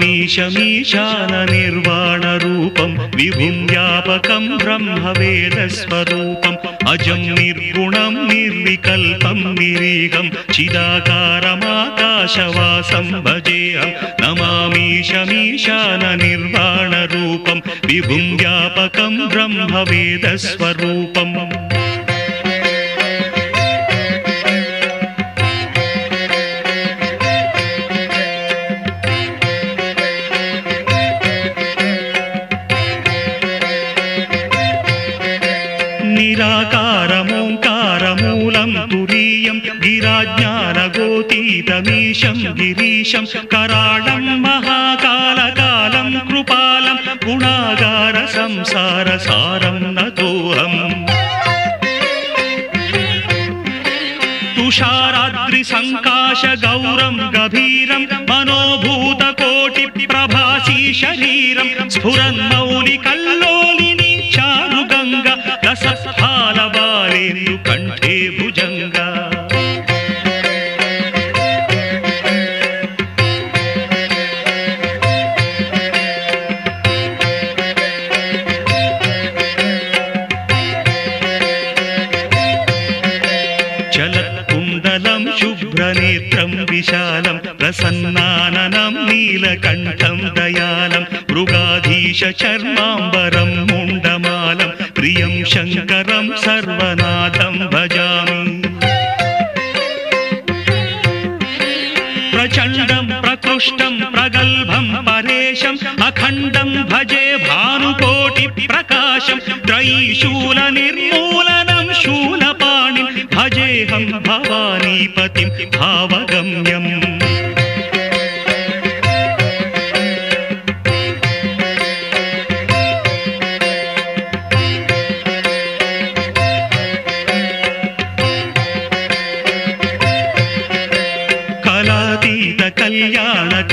नमामीशमीशाननिर्वाणरूपं विभुं व्यापकं ब्रह्मवेदस्वरूपम् अजं निर्गुणं निर्विकल्पं निरीहं चिदाकारमाकाशवासं भजेऽहं नमामीशमीशाननिर्वाणरूपं विभुं व्यापकं ब्रह्मवेदस्वरूपम् निराकारमोङ्कारमूलं तुरीयं गिराज्ञानगोतीतमीशं गिरीशं कराळं महाकालकालं कृपालं गुणागारसंसारसारं नतोऽहम् तुषाराद्रिसङ्काशगौरं गभीरं मनोभूतकोटिप्रभासी शरीरं स्फुरन्मौलिकल्लोलिनी चारुगङ्गा रसफालबालेन्दुकण्ठे भुजङ्गा चलत्कुण्डलं शुभ्रनेत्रं विशालं प्रसन्नाननं नीलकण्ठं दयालं मृगाधीशचर्माम्बरं मुण्डमालं प्रियं शङ्करं सर्वनाथं भजामि प्रचण्डं प्रकृष्टं प्रगल्भं परेशम् अखण्डं भजे भानुकोटिप्रकाशं त्रयीशूलनिर्मूलनं शूलपाणिं भजेऽहं भवानीपतिं भावगम्यम्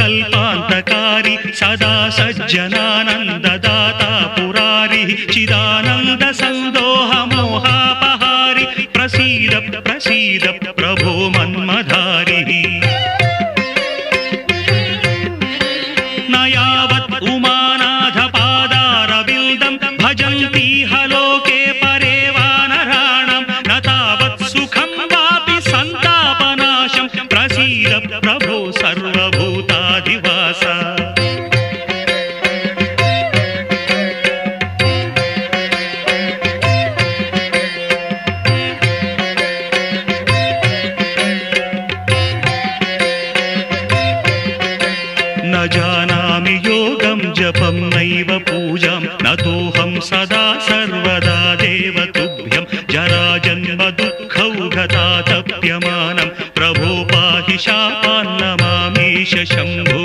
कल्याणकल्पान्तकारी सदा सज्जनानन्ददाता पुरारिः चिदानन्द सन्दोहमोहापहारि प्रसीद प्रसीद प्रभो मन्मधारिः न यावत् उमानाथपादारविन्दं भजन्ति हलोके परे वानराणां न तावत् सुखं वापि सन्तापनाशं प्रसीद प्रभो सर्वभूताधिवास न जानामि योगं जपं नैव पूजां नतोऽहं सदा सर्वदा देवतुभ्यं जराजन्मदुःखौघतातप्यमानं प्रभो पाहि शापान्नमामीश शम्भो